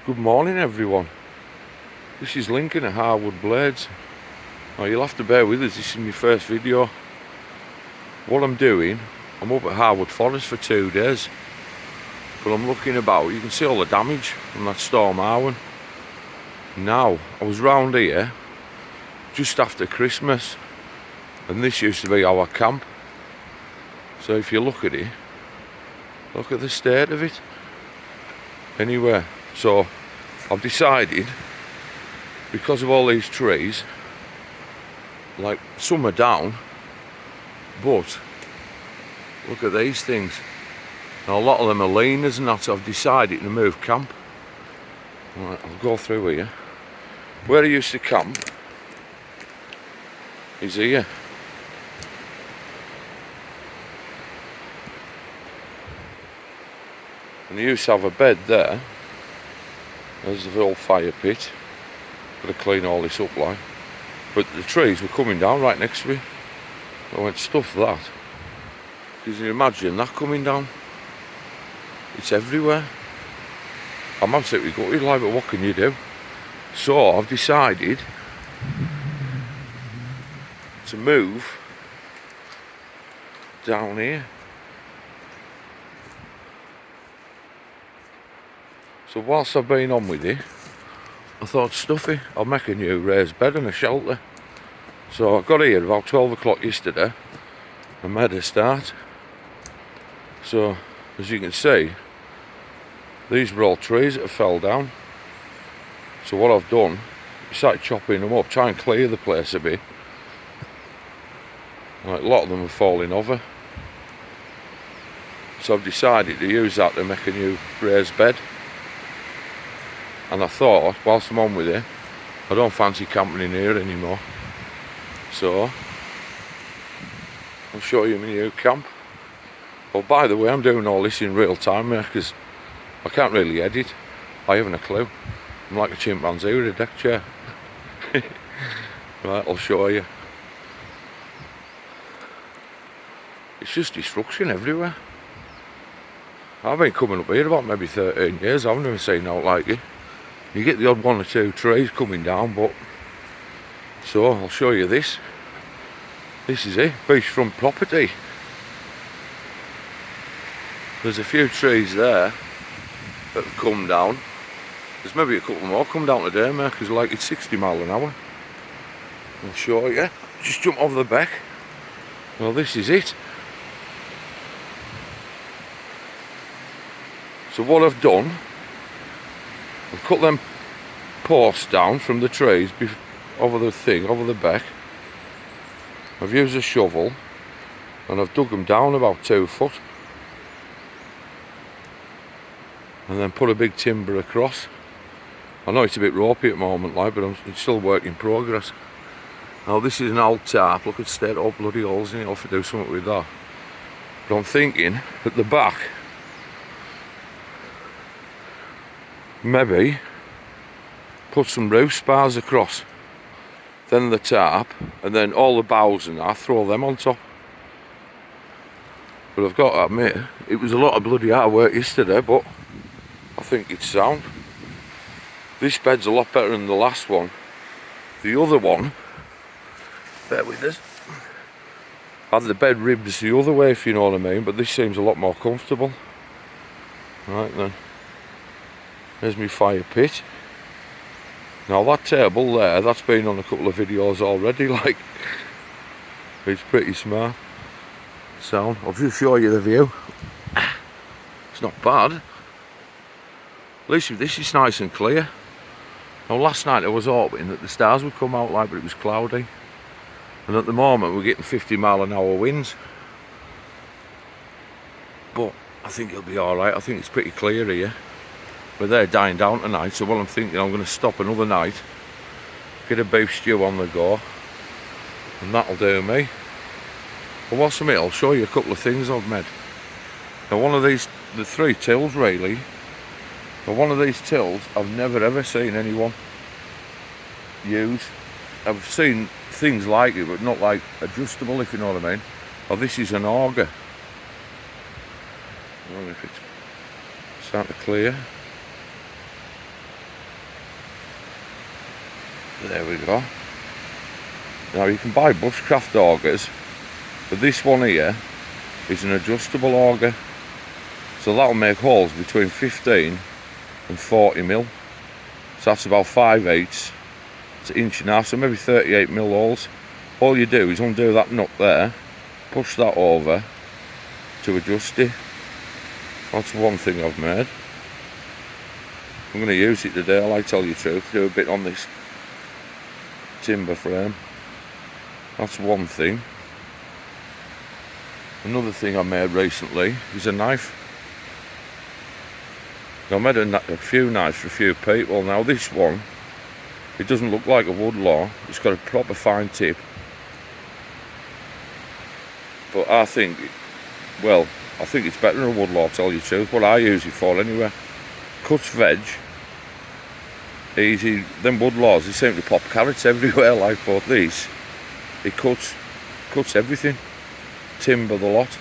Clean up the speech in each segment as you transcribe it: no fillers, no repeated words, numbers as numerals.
Good morning everyone, this is Lincoln at Harwood Blades. Now you'll have to bear with us, this is my first video. What I'm doing, I'm up at Harwood Forest for 2 days, but I'm looking about. You can see all the damage from that storm Harwood. Now, I was round here just after Christmas, and this used to be our camp. So if you look at it, look at the state of it. Anyway, so I've decided, because of all these trees, like some are down, but look at these things. Now a lot of them are leaners and that, so I've decided to move camp. Right, I'll go through here. Where I used to camp is here. And I used to have a bed there. There's the old fire pit. Gotta clean all this up like. But the trees were coming down right next to me. I went, stuff that. Can you imagine that coming down? It's everywhere. I'm absolutely gutted like, but what can you do? So I've decided to move down here. So whilst I've been on with it, I thought, stuffy, I'll make a new raised bed and a shelter. So I got here about 12 o'clock yesterday and made a start. So as you can see, these were all trees that fell down. So what I've done, I started chopping them up, try and clear the place a bit. Like a lot of them are falling over. So I've decided to use that to make a new raised bed. And I thought, whilst I'm on with it, I don't fancy camping in here anymore. So I'll show you my new camp. Well, by the way, I'm doing all this in real time here because I can't really edit. I haven't a clue. I'm like a chimpanzee with a deck chair. Right, I'll show you. It's just destruction everywhere. I've been coming up here about maybe 13 years. I've never seen out like it. You get the odd one or two trees coming down, but so I'll show you this. This is it, beachfront property. There's a few trees there that have come down. There's maybe a couple more come down today, mate, because like it's 60 mile an hour. I'll show you. Just jump over the back. Well, this is it. So what I've done, I've cut them posts down from the trees over the thing, over the back. I've used a shovel and I've dug them down about 2 foot. And then put a big timber across. I know it's a bit ropey at the moment, like, but it's still work in progress. Now this is an old tarp. Look, it's stayed all bloody holes in it. I'll have to do something with that. But I'm thinking at the back, maybe put some roof spars across, then the tarp, and then all the boughs and that, throw them on top. But I've got to admit, it was a lot of bloody hard work yesterday, but I think it's sound. This bed's a lot better than the last one. The other one, bear with us, had the bed ribs the other way, if you know what I mean, but this seems a lot more comfortable. Right then. There's my fire pit. Now that table there, that's been on a couple of videos already, like, it's pretty smart. Sound, I'll just show you the view. It's not bad. At least this is nice and clear. Now last night I was hoping that the stars would come out, like, but it was cloudy. And at the moment we're getting 50 mile an hour winds. But I think it'll be alright, I think it's pretty clear here. But they're dying down tonight, so what I'm thinking, I'm going to stop another night, get a beef stew on the go, and that'll do me. But what's the matter? I'll show you a couple of things I've made. Now one of these, the 3 tills really, but one of these tills I've never ever seen anyone use. I've seen things like it, but not like adjustable, if you know what I mean. Oh, this is an auger. I don't know if it's starting to clear. There we go. Now you can buy bushcraft augers, but this one here is an adjustable auger, so that'll make holes between 15 and 40 mil. So that's about 5/8 to inch and a half, so maybe 38 mil holes. All you do is undo that nut there, push that over to adjust it. That's one thing I've made. I'm going to use it today, I'll tell you the truth, do a bit on this timber frame. That's one thing. Another thing I made recently is a knife. I made a few knives for a few people. Now this one, it doesn't look like a woodlaw, it's got a proper fine tip. But I think it's better than a woodlaw, to tell you the truth. What I use it for anyway. Cuts veg, easy. Them woodlaws, they seem to pop carrots everywhere like, but these, it cuts everything. Timber the lot.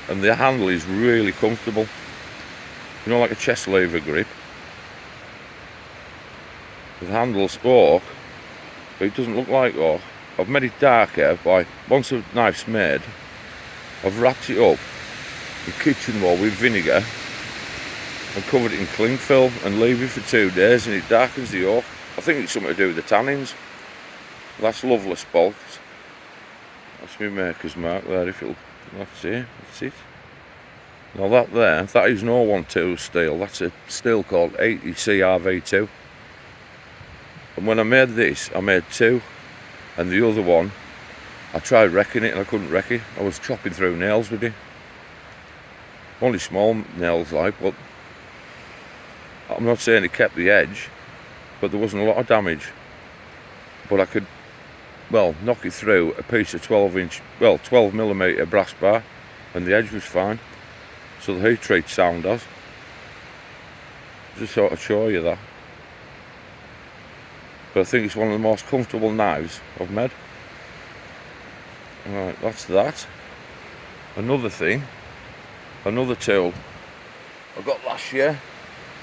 And the handle is really comfortable. You know, like a chest lever grip. The handle's oak, but it doesn't look like oak. I've made it darker by, once the knife's made, I've wrapped it up in kitchen roll with vinegar and covered it in cling film and leave it for 2 days, and it darkens the oak. I think it's something to do with the tannins. That's Loveless bolts. That's my maker's mark there, if it'll, that's it. Now that is an 012 steel, that's a steel called 80 CRV2. And when I made this, I made 2, and the other one, I tried wrecking it and I couldn't wreck it. I was chopping through nails with it. Only small nails like, but I'm not saying it kept the edge, but there wasn't a lot of damage. But I could, knock it through a piece of 12mm brass bar, and the edge was fine. So the heat treat sound does. Just thought I'd show you that. But I think it's one of the most comfortable knives I've made. Right, that's that. Another thing, another tool I got last year,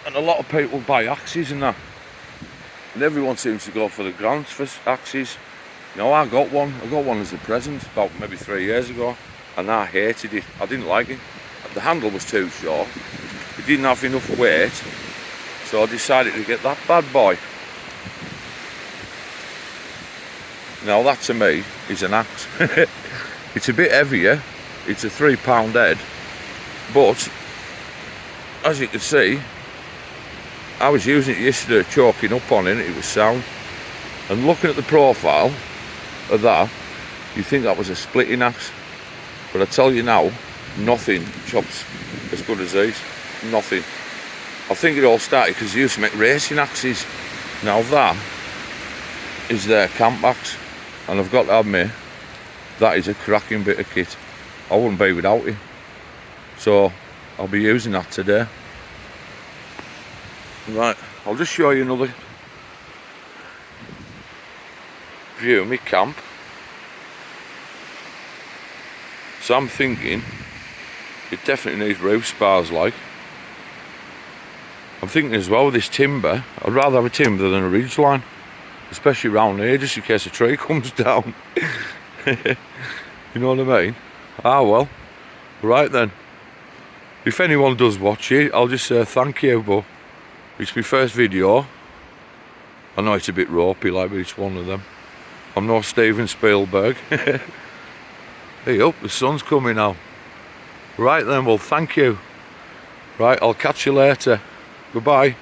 and a lot of people buy axes and that, and everyone seems to go for the grants for axes. No, I got one as a present about maybe 3 years ago, and I hated it. I didn't like it. The handle was too short, it didn't have enough weight, so I decided to get that bad boy. Now that to me is an axe. It's a bit heavier, it's a 3 pound head, but as you can see, I was using it yesterday, choking up on it, it was sound. And looking at the profile of that, you think that was a splitting axe, but I tell you now, nothing chops as good as these. Nothing. I think it all started because they used to make racing axes. Now that is their camp axe, and I've got to admit, that is a cracking bit of kit. I wouldn't be without it. So I'll be using that today. Right, I'll just show you another view of my camp. So I'm thinking it definitely needs roof spars like. I'm thinking as well with this timber, I'd rather have a timber than a ridge line, especially around here, just in case a tree comes down. You know what I mean? Ah well, right then. If anyone does watch it, I'll just say thank you, but it's my first video. I know it's a bit ropey like, but it's one of them. I'm no Steven Spielberg. Hey up, the sun's coming now. Right then, well thank you. Right, I'll catch you later. Goodbye.